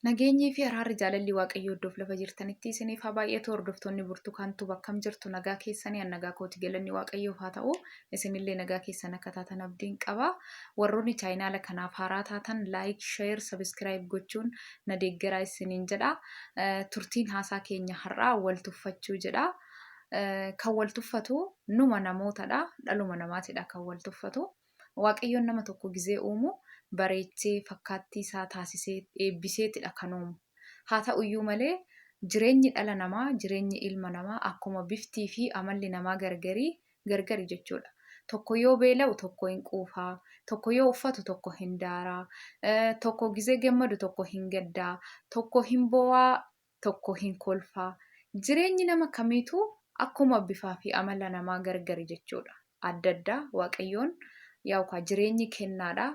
Nageenyii fi araarri jaalalli waaqayyoo iddoof lafa jirtanitti isiniif haa baay'atu. Hordoftoonni burtukaantu bakkam jirtu nagaa keessanii nagaa kooti galanni waaqayyoof haa ta'u. Isinillee nagaa keessan akka taatan abdiin qaba. Warroonni chaayinaala kanaaf haaraa taatan laayik, sheer, sabiskiraayib gochuun na deeggaraa isiniin jedha. Turtiin haasaa keenya har'aa wal tuffachuu jedha. Kan wal tuffatu numa namootadha. Dhaluma namaatidha kan wal tuffatu. Waaqayyoon nama tokko gizee uumu bareechee fakkaattii isaa taasisee eebbiseetidha kan uumu. Haa ta'uyyuu malee jireenyi dhala namaa, jireenyi ilma namaa akkuma biftii fi amalli namaa gargari jechuudha. Tokko yoo beela'u tokko hin quufaa, tokko yoo uffatu tokko hin daaraa, tokko gizee gammadu tokko hin gaddaa, tokko hin boo'aa, tokko hin kolfaa. Jireenyi nama kamiituu akkuma bifaa fi amala namaa gargari jechuudha. Adda addaa waaqayyoon yookaan jireenyi kennaadha.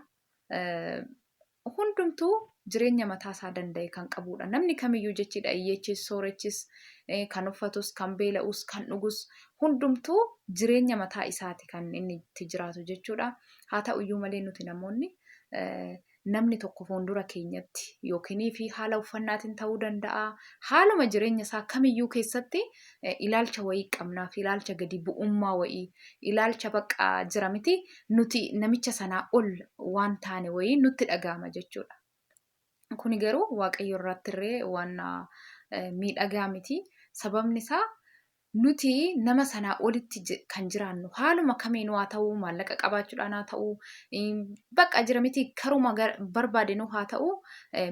Hundumtuu jireenya mataa isaa danda'e kan qabudha. Namni kamiyyuu jechuudha iyyeechis, soorechis, kan uffatus, kan beela'us, kan dhugus hundumtuu jireenya mataa isaati kan inni itti jiraatu jechuudha. Haa ta'uyyuu malee nuti namoonni namni tokko fuuldura keenyatti yookiin fi haala uffannaatiin ta'uu danda'a. Haaluma jireenya isaa kamiyyuu keessatti ilaalcha wayii qabnaaf, ilaalcha gadi bu'ummaa wayii, ilaalcha baqqaa jira miti nuti namicha sanaa ol waan taane wayii nutti dhaga'ama jechuudha. Kuni garuu waaqayyo irratti illee waan miidhagaa miti. Sababni isaa nuti nama sanaa olitti kan jiraannu haaluma kamiinuu haa ta'uu, maallaqa qabaachuudhaan haa ta'uu, bakka jira miti karuma barbaadenu haa ta'uu,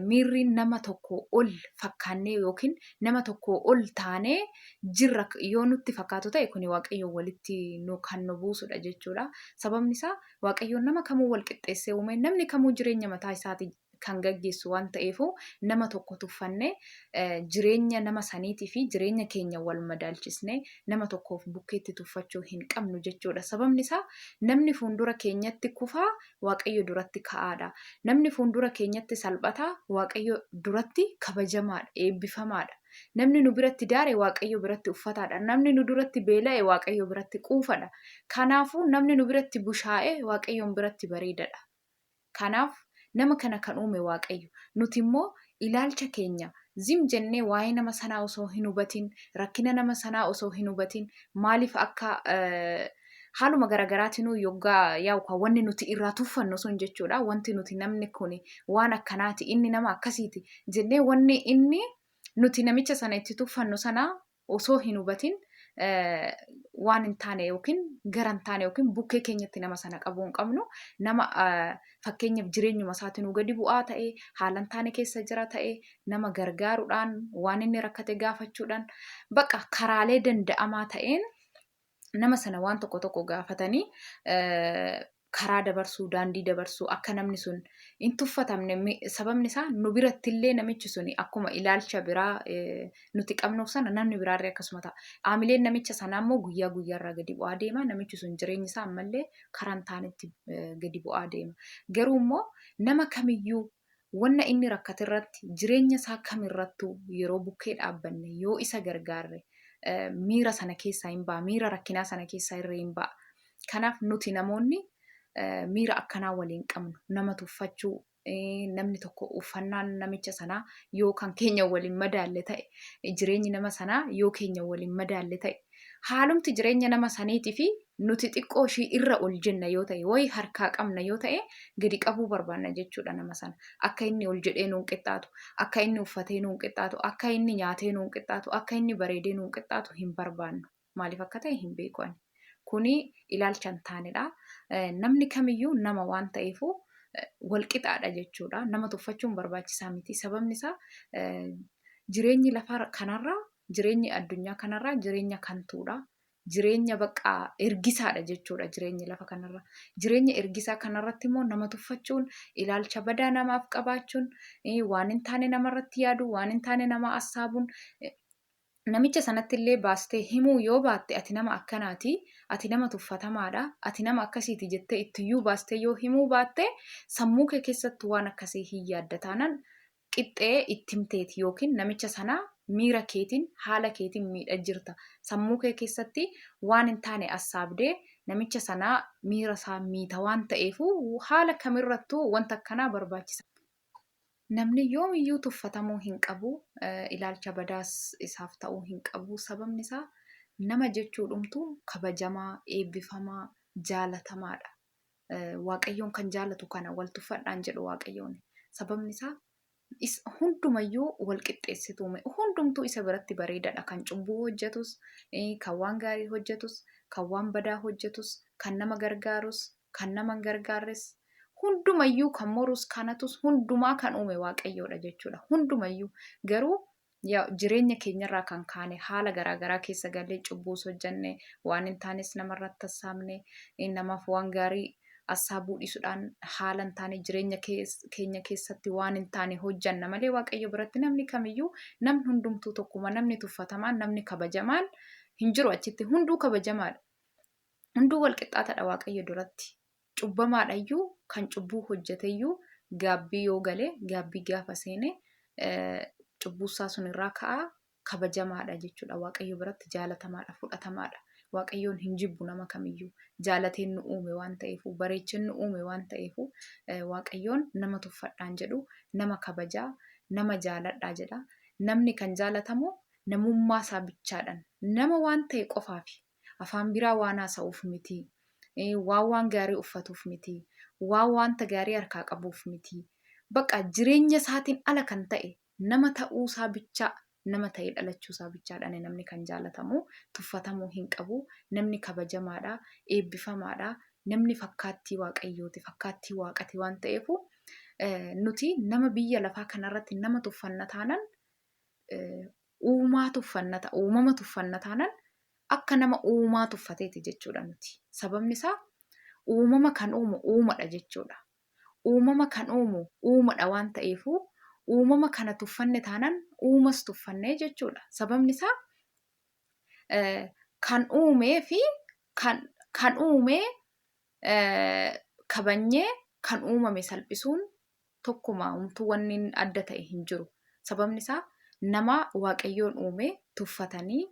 miirri nama tokko ol fakkaannee yookiin nama tokko ol taanee jirra yoo nutti fakkaatu ta'e kuni waaqayyoon walitti kan nu buusudha jechuudha. Sababni isaa waaqayyoon nama kamuu wal qixxeessee uume, namni kamuu jireenya mataa isaati kan gaggeessu waan ta'eef nama tokko tuffannee jireenya nama saniitii fi jireenya keenya wal madaalchisnee nama tokkoof bukkeetti tuffachuu hin qabnu jechuudha. Sababni isaa namni fuuldura keenyatti kufaa waaqayyo duratti ka'aadha. Namni fuuldura keenyatti salphataa waaqayyo duratti kabajamaadha, eebbifamaadha. Namni nu biratti daare waaqayyo biratti uffataadha. Namni nu duratti beela'e waaqayyo biratti quufadha. Kanaafuu namni nu biratti bushaa'e waaqayyoon biratti bareedadha. Kanaaf nama kana kan uume waaqayyo. Nuti immoo ilaalcha keenya zim jennee waa'ee nama sanaa osoo hin hubatin, rakkina nama sanaa osoo hin hubatin, maaliif akka haaluma garaagaraatiin yoggaa yookaan wanni nuti irraa tuffannu sun jechuudha. Wanti nuti namni kun waan akkanaati, inni nama akkasiiti jennee wanni inni nuti namicha sana itti tuffannu sana osoo hin hubatin waan hin taane yookiin gara hin taane yookiin bukkee keenyatti nama sana qabuu hin qabnu. Nama fakkeenyaaf jireenyuma isaatiin gadi bu'aa ta'e, haala hin taane keessa jira ta'e, nama gargaaruudhaan, waan inni rakkate gaafachuudhaan, bakka karaalee danda'amaa ta'een nama sana waan tokko gaafatanii karaa dabarsuu, daandii dabarsuu akka namni sun hin tuffatamne. Sababni isaa nu biratti illee namichi sun akkuma ilaalcha biraa nuti qabnuuf sana namni biraarree akkasuma ta'a. Aamileen namicha sanaa immoo guyyaa guyyaarraa gadi bu'aa deema. Namichi sun jireenyi isaa ammallee karaa hin taanetti gadi bu'aa deema. Garuu immoo nama kamiyyuu wanna inni rakkate irratti jireenya isaa kamirrattuu yeroo bukkee dhaabbanne yoo isa gargaarre miira sana keessaa hin ba'a. Miira rakkinaa sana keessaa irree hin ba'a. Kanaaf nuti namoonni miira akkanaa waliin qabnu. Nama tuffachuu, namni tokko uffannaan namicha sanaa yoo kan keenya waliin madaalle ta'e, jireenyi nama sanaa yoo keenya waliin madaalle ta'e, haalumti jireenya nama saniitii fi nuti xiqqoo ishii irra ol jenna yoo ta'e, wayii harkaa qabna yoo ta'e, gadi qabuu barbaanna jechuudha nama sana. Akka inni ol jedhee nuun qixxaatu, akka inni uffatee nuun qixxaatu, akka inni nyaatee nuun qixxaatu, akka inni bareedee nuun qixxaatu hin barbaannu. Maaliif akka ta'e hin beeku ani. Kuni ilaalcha hin taanedha. Namni kamiyyuu nama waan ta'eef walqixaadha jechuudha. Nama tuffachuun barbaachisaa miti. Sababni isaa jireenyi lafa kanarraa, jireenyi addunyaa kanarraa jireenya kantuudha. Jireenya baqqaa ergisaadha jechuudha jireenyi lafa kanarraa. Jireenya ergisaa kanarratti immoo nama tuffachuun, ilaalcha badaa namaaf qabaachuun, waan hin taane namarratti yaadu, waan hin taane nama assaabuun, namicha sanatti illee baastee himuu yoo baatte ati nama akkanaati, ati nama tuffatamaadha, ati nama akkasiiti jettee ittiyyuu baastee yoo himuu baatte sammuu kee keessatti waan akkasii hin yaadda taanaan qixxee itti himteeti yookiin namicha sanaa miira keetiin haala keetiin miidhaa jirta. Sammuu kee keessatti waan hin taane assaabdee namicha sanaa miira isaa miita waan ta'eef haala kamirrattuu wanta akkanaa barbaachisa. namni yoomiyyuu tuffatamuu hin qabu, ilaalcha badaas isaaf ta'uu hin qabu. Sababni isaa nama jechuudhumtu kabajamaa, eebbifamaa, jaalatamaadha. Waaqayyoon kan jaalatu kana wal tuffadhaan jedhu Waaqayyoon. Sababni isaa hundumayyuu wal qixxeessituume, hundumtuu isa biratti bareedaadha. Kan cubbuu hojjetus, kan waan gaarii hojjetus, kan waan badaa hojjetus, kan nama gargaarus, kan nama hin gargaarres, hundumayyuu kan morus kanatus hundumaa kan uume Waaqayyoodha jechuudha. Hundumayyuu garuu jireenya keenyarraa kan kaane haala garaagaraa keessa galee cubbuus hojjenne, waan hin taanes namarratti tassaabne, namaaf waan gaarii assaabuu dhiisuudhaan haala hin taane jireenya keenya keessatti waan hin taane hojjanna malee Waaqayyo biratti namni kamiyyuu, namni hundumtuu tokkuma, namni tuffatamaan, namni kabajamaan hin jiru achitti. Hunduu kabajamaadha. Hunduu walqixxaataadha Waaqayyo duratti. Cubbamaadhayyuu kan cubbuu hojjeteyyuu gaabbii yoo galee, gaabbii gaafa seene cubbuusaa sun irraa ka'aa kabajamaadha jechuudha. Waaqayyo biratti jaalatamaadha, fudhatamaadha. Waaqayyoon hin jibbu nama kamiyyuu. Jaalateen nu uume waan ta'eefu, bareechin nu uume waan ta'eefu, Waaqayyoon nama tuffadhaan jedhu, nama kabajaa, nama jaaladhaa jedha. Namni kan jaalatamu namummaa isaa bichaadhaan, nama waan ta'e qofaafi. Afaan biraa waan haasa'uuf miti. Waan gaarii uffatuuf miti. Wanta gaarii harkaa qabuuf miti. Bakka jireenya isaatiin ala kan ta'e nama ta'uusaa bichaa, nama ta'ee dhalachuusaa bichaadhaan namni kan jaalatamu, tuffatamuu hin qabu. Namni kabajamaadha, eebbifamaadha. Namni fakkaattii Waaqayyooti, fakkaattii Waaqati waan ta'eefu nuti nama biyya lafaa kanarratti nama tuffanna taanan, uumaa tuffannata, uumama tuffanna taanan akka nama uumaa tuffateeti jechuudha nuti. Sababni isaa uumama kan uumu uumadha jechuudha. Uumama kan uumu uumadha waan ta'eefu uumama kana tuffanne taanan uumas tuffannee jechuudha. Sababni isaa kan uumee fi kan uumee kabanyee kan uumame salphisuun tokkuma umtuu wanni adda ta'e hin jiru. Sababni isaa nama Waaqayyoon uume tuffatanii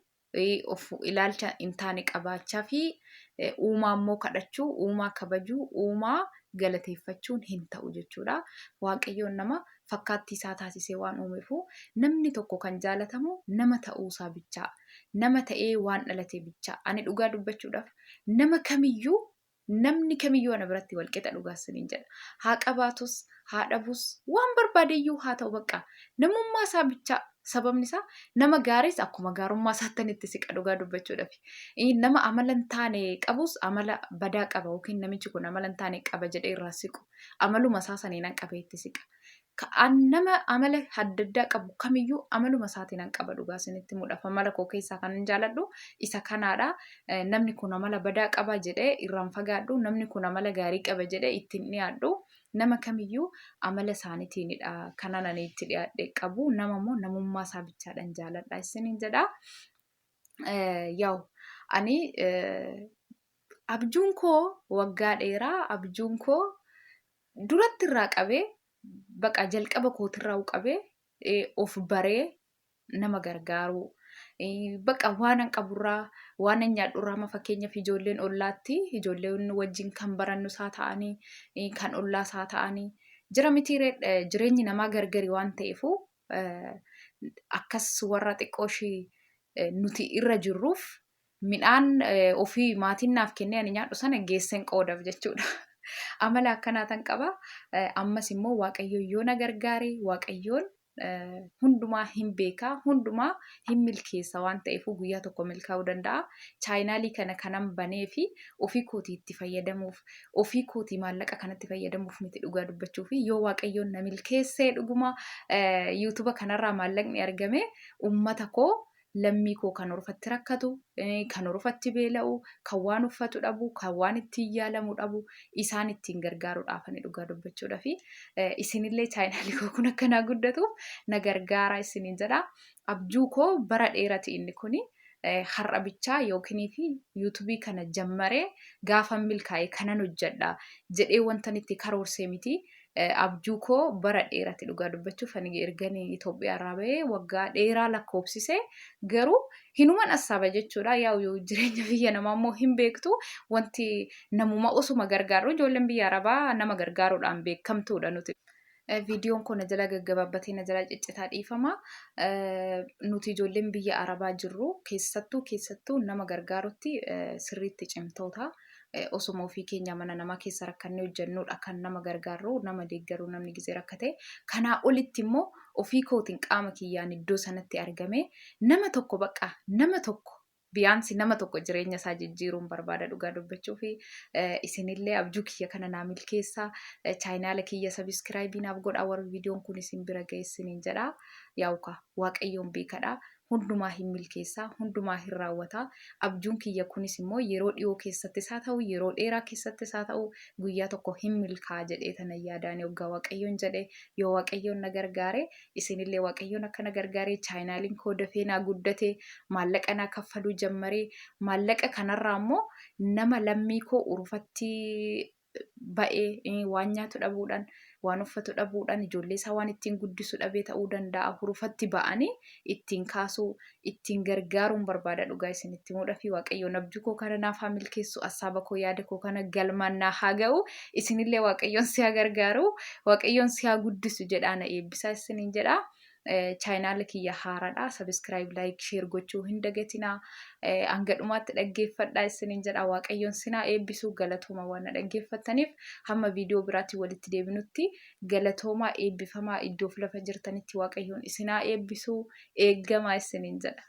of ilaalcha hin taane qabaachaa fi uumaa immoo kadhachuu, uumaa kabajuu, uumaa galateeffachuun hin ta'u jechuudha. Waaqayyoon nama fakkaattii isaa taasisee waan uumeefu namni tokko kan jaalatamu nama ta'uusaa bichaa, nama ta'ee waan dhalate bichaa. Ani dhugaa dubbachuudhaaf namni kamiyyuu ana biratti walqixa dhugaa siniin jedha. Haa qabaatus, haa dhabus, waan barbaadeyyuu haa ta'u bakka namummaa isaa bichaa. Sababni isaa nama gaariis akkuma gaarummaa isaatti itti siqa dhugaa dubbachuudhaaf. Nama amala hin taane qabus amala badaa qaba yookiin namichi kun amala hin taane qaba jedhee irraa siqu. Amaluma isaa saniin hanqabee itti siqa. Nama amala adda addaa qabu kamiyyuu amaluma isaatiin hanqaba dhugaa isinitti mul'afa. Amala koo keessaa kan hin jaaladhu isa kanaadha. Namni kun amala badaa qaba jedhee irraan fagaadhu. Namni kun amala gaarii qaba jedhee ittiin dhiyaadhu. Nama kamiyyuu amala isaaniitiinidha kanan ani itti dhiyaadhe qabu. Nama immoo namummaa isaa bichaadhaan jaaladha isiniin jedha. Ani abjuun koo waggaa dheeraa, abjuun koo duratti irraa qabee baqa jalqaba kootirraa qabee of baree nama gargaaru. Baqa waan an qaburraa, waan an nyaadhurraa ma fakkeenyaaf ijoolleen ollaatti, ijoolleen wajjin kan barannu isaa ta'anii, kan ollaa isaa ta'anii jira mitiiree jireenyi namaa gargari waan ta'eefu akkas warra xiqqooshii nuti irra jirruuf midhaan ofii maatiin naaf kennee ani nyaadhu sana geesseen qoodaaf jechuudha. Amala akkanaatan qaba. Ammas immoo Waaqayyoon yoo na gargaare, Waaqayyoon hundumaa hin beekaa, hundumaa hin milkeessa waan ta'eef guyyaa tokko milkaa'uu danda'a. Chaayinaalii kana kanan banee fi ofii kootii itti fayyadamuuf, ofii kootii maallaqa kanatti fayyadamuuf miti dhugaa dubbachuu fi yoo Waaqayyoon na milkeessee dhuguma yuutuuba kanarraa maallaqni argame uummata koo, lammii koo kan orfatti rakkatu, kan orfatti beela'u, kan waan uffatu dhabu, kan waan ittiin yaalamu dhabu isaan ittiin gargaaruudhaaf ani dhugaa dubbachuudha fi isinillee chaayinaalii koo kun akkanaa guddatuuf na gargaara isiniin jedha. Abjuu koo bara dheerati inni kuni har'a bichaa yookiin fi yuutuubii kana jammaree gaafa milkaa'e kanan hojjedha jedhee wantan itti karoorsee miti. Abjuu koo bara dheerati dhugaa dubbachuuf ani erganii Itoophiyaa irraa bahee waggaa dheeraa lakkoofsise garuu hinuman assaaba jechuudha. Yoo jireenya biyya namaa immoo hin beektu wanti namuma osuma gargaaru ijoolleen biyya arabaa nama gargaaruudhaan beekamtuudha nuti. Viidiyoon kun na jala gaggabaabatee na jala ciccitaa dhiifama. Nuti ijoolleen biyya Arabaa jirru keessattuu nama gargaarutti sirriitti cimtoota. Osuma ofii keenya mana namaa keessa rakkannee hojjennudha kan nama gargaaru, nama deeggaru namni gisee rakkate. Kanaa olitti immoo ofii kootiin qaama kiyyaan iddoo sanatti argame nama tokko biyaansi nama tokko jireenya isaa jijjiiruun barbaada dhugaa dubbachuu fi isinillee abjuu kiyya kana naa milkeessaa chaayinaala kiyya sabiskiraayibii naaf godhaa warri viidiyoon kun isin bira geessiniin jedhaa yaa'uka waaqayyoon beekadhaa. Hundumaa hin milkeessaa, hundumaa hin raawwataa. Abjuun kiyya kunis immoo yeroo dhiyoo keessattis haa ta'u, yeroo dheeraa keessattis haa ta'u, guyyaa tokko hin milkaa'a jedhee tana yaadaan yoggaa waaqayyoon jedhee yoo waaqayyoon na gargaare isinillee waaqayyoon akka na gargaare chaayinaaliin koo dafee naa guddate maallaqa naa kaffaluu jammaree maallaqa kanarraa immoo nama lammii koo urufatti ba'ee waan nyaatu dhabuudhaan waan uffatu dhabuudhaan ijoollee isaa waan ittiin guddisu dhabee ta'uu danda'a urufatti ba'anii ittiin kaasuu ittiin gargaaruun barbaada dhugaa isinitti muudhaa fi waaqayyoon abjuu koo kana naaf haa milkeessu assaaba koo yaada koo kana galmaan naa haa ga'u isinillee waaqayyoon si haa gargaaru waaqayyoon si haa guddisu jedhaa na eebbisaa isiniin jedhaa. Chaayinaala kiyya haaraadha. Sabiskiraayib, laayik, sheer gochuu hin dagatinaa. Hanga dhumaatti dhaggeeffadhaa isiniin jedhaa. Waaqayyoon sinaa eebbisuu galatooma waan na dhaggeeffattaniif hamma viidiyoo biraatti walitti deebinutti galatoomaa eebbifamaa iddoof lafa jirtanitti waaqayyoon isinaa eebbisuu eeggamaa isiniin jedha.